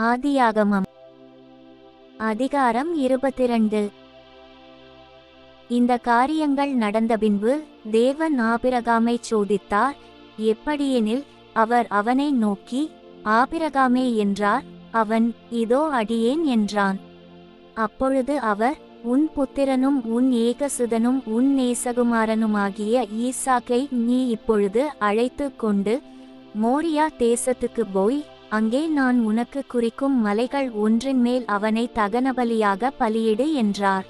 ஆதியாகமம் அதிகாரம் 22. இந்த காரியங்கள் நடந்தபின்பு தேவன் ஆபிரகாமைச் சோதித்தார். எப்படியெனில், அவர் அவனை நோக்கி, ஆபிரகாமே என்றார். அவன், இதோ அடியேன் என்றான். அப்பொழுது அவர், உன் புத்திரனும் உன் ஏகசுதனும் உன் நேசகுமாரனுமாகிய ஈசாக்கை நீ இப்பொழுது அழைத்து கொண்டு மோரியா தேசத்துக்கு போய், அங்கே நான் உனக்கு குறிக்கும் மலைகள் ஒன்றின் மேல் அவனை தகனபலியாக பலியிடு என்றார்.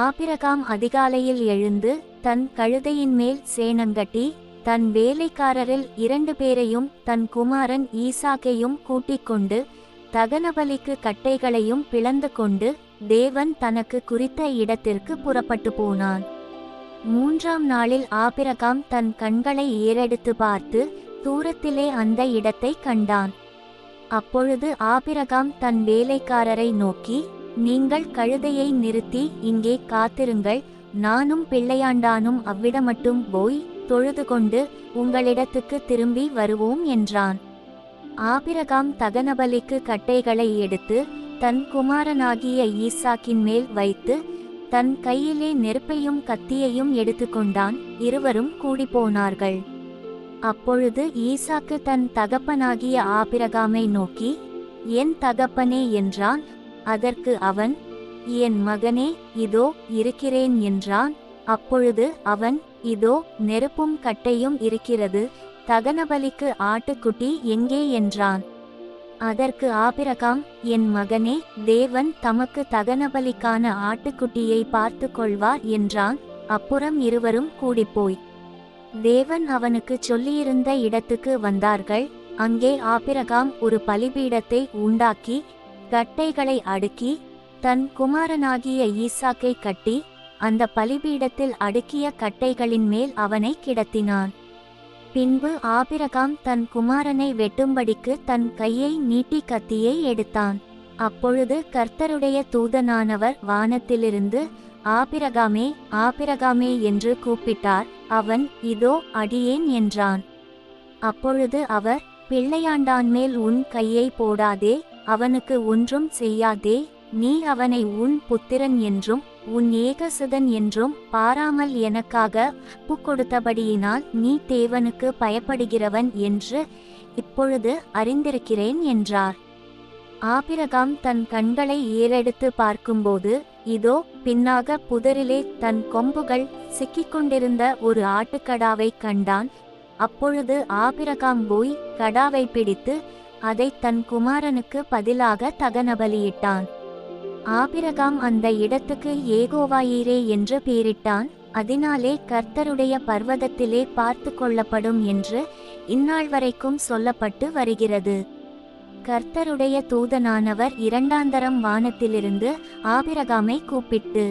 ஆபிரகாம் அதிகாலையில் எழுந்து தன் கழுதையின் மேல் சேணங்கட்டி தன் வேலைக்காரரில் 2 பேரையும் தன் குமாரன் ஈசாக்கையும் கூட்டிக் கொண்டு தகனபலிக்கு கட்டைகளையும் பிளந்து கொண்டு தேவன் தனக்கு குறித்த இடத்திற்கு புறப்பட்டு போனான். 3ஆம் நாளில் ஆபிரகாம் தன் கண்களை ஏறெடுத்து பார்த்து தூரத்திலே அந்த இடத்தை கண்டான். அப்பொழுது ஆபிரகாம் தன் வேலைக்காரரை நோக்கி, நீங்கள் கழுதையை நிறுத்தி இங்கே காத்திருங்கள், நானும் பிள்ளையாண்டானும் அவ்விடமட்டும் போய் தொழுது கொண்டு உங்களிடத்துக்கு திரும்பி வருவோம் என்றான். ஆபிரகாம் தகனபலிக்கு கட்டைகளை எடுத்து தன் குமாரனாகிய ஈசாக்கின் மேல் வைத்து தன் கையிலே நெருப்பையும் கத்தியையும் எடுத்துக்கொண்டான். இருவரும் கூடிப்போனார்கள். அப்பொழுது ஈசாக்கு தன் தகப்பனாகிய ஆபிரகாமை நோக்கி, என் தகப்பனே என்றான். அதற்கு அவன், என் மகனே, இதோ இருக்கிறேன் என்றான். அப்பொழுது அவன், இதோ நெருப்பும் கட்டையும் இருக்கிறது, தகனபலிக்கு ஆட்டுக்குட்டி எங்கே என்றான். அதற்கு ஆபிரகாம், என் மகனே, தேவன் தமக்கு தகனபலிக்கான ஆட்டுக்குட்டியை பார்த்து கொள்வார் என்றான். அப்புறம் இருவரும் கூடிப்போய் தேவன் அவனுக்கு சொல்லியிருந்த இடத்துக்கு வந்தார்கள். அங்கே ஆபிரகாம் ஒரு பலிபீடத்தை உண்டாக்கி கட்டைகளை அடுக்கி தன் குமாரனாகிய ஈசாக்கை கட்டி அந்த பலிபீடத்தில் அடுக்கிய கட்டைகளின் மேல் அவனை கிடத்தினான். பின்பு ஆபிரகாம் தன் குமாரனை வெட்டும்படிக்கு தன் கையை நீட்டி கத்தியை எடுத்தான். அப்பொழுது கர்த்தருடைய தூதனானவர் வானத்திலிருந்து, ஆபிரகாமே, ஆபிரகாமே என்று கூப்பிட்டார். அவன், இதோ அடியேன் என்றான். அப்பொழுது அவர், பிள்ளையாண்டான் மேல் உன் கையை போடாதே, அவனுக்கு ஒன்றும் செய்யாதே, நீ அவனை உன் புத்திரன் என்றும் உன் ஏகசுதன் என்றும் பாராமல் எனக்காக ஒப்புக்கொடுத்தபடியினால் நீ தேவனுக்கு பயப்படுகிறவன் என்று இப்பொழுது அறிந்திருக்கிறேன் என்றார். ஆபிரகாம் தன் கண்களை ஏறெடுத்து பார்க்கும்போது, இதோ பின்னாக புதரிலே தன் கொம்புகள் சிக்கிக்கொண்டிருந்த ஒரு ஆட்டுக்கடாவை கண்டான். அப்பொழுது ஆபிரகாம் போய் கடாவை பிடித்து அதை தன் குமாரனுக்கு பதிலாக தகனபலியிட்டான். ஆபிரகாம் அந்த இடத்துக்கு ஏகோவாயீரே என்று பெயரிட்டான். அதனாலே கர்த்தருடைய பர்வதத்திலே பார்த்து கொள்ளப்படும் என்று இந்நாள் வரைக்கும் சொல்லப்பட்டு வருகிறது. கர்த்தருடைய தூதனானவர் 2ஆந்தரம் வானத்திலிருந்து ஆபிரகாமை கூப்பிட்டு,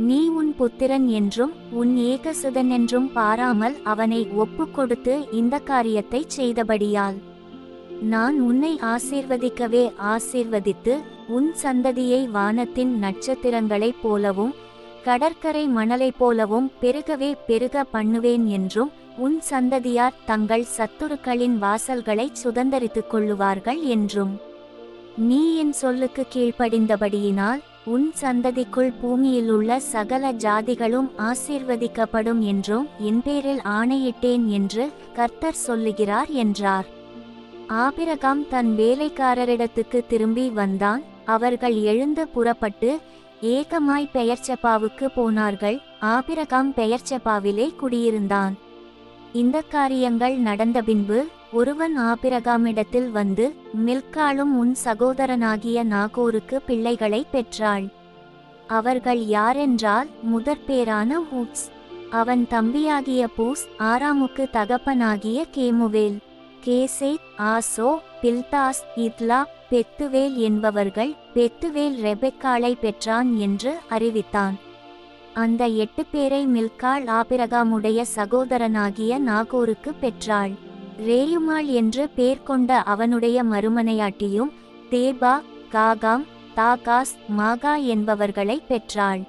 நீ உன் புத்திரன் என்றும் உன் ஏகசுதன் என்றும் பாராமல் அவனை ஒப்புக்கொடுத்து இந்த காரியத்தை செய்தபடியால் நான் உன்னை ஆசீர்வதிக்கவே ஆசீர்வதித்து உன் சந்ததியை வானத்தின் நட்சத்திரங்களைப் போலவும் கடற்கரை மணலைப் போலவும் பெருகவே பெருக பண்ணுவேன் என்றும் உன் சந்ததியார் தங்கள் சத்துருக்களின் வாசல்களை சுதந்தரித்துக் கொள்ளுவார்கள் என்றும், நீ என் சொல்லுக்கு கீழ்ப்படிந்தபடியினால் உன் சந்ததிக்குள் பூமியிலுள்ள சகல ஜாதிகளும் ஆசீர்வதிக்கப்படும் என்றும் என் பேரில் ஆணையிட்டேன் என்று கர்த்தர் சொல்லுகிறார் என்றார். ஆபிரகாம் தன் வேலைக்காரரிடத்துக்கு திரும்பி வந்தான். அவர்கள் எழுந்து புறப்பட்டு ஏகமாய் பெயர்ச்செபாவுக்கு போனார்கள். ஆபிரகாம் பெயர்ச்செபாவிலே குடியிருந்தான். இந்த காரியங்கள் நடந்தபின்பு ஒருவன் ஆபிரகாமிடத்தில் வந்து, மில்க்காளும் உன் சகோதரனாகிய நாகோருக்கு பிள்ளைகளை பெற்றாள். அவர்கள் யாரென்றால், முதற்பேரான ஊத்ஸ், அவன் தம்பியாகிய பூஸ், ஆராமுக்கு தகப்பனாகிய கேமுவேல், கேசேத், ஆசோ, பில்தாஸ், இத்லா, பெத்துவேல் என்பவர்கள். பெத்துவேல் ரெபெக்காளை பெற்றான் என்று அறிவித்தான். அந்த 8 பேரை மில்க்காள் ஆபிரகாமுடைய சகோதரனாகிய நாகோருக்கு பெற்றாள். ரேயுமாள் என்று பேர் கொண்ட அவனுடைய மறுமனையாட்டியும் தேபா, காகாம், தாகாஸ், மாகா என்பவர்களை பெற்றாள்.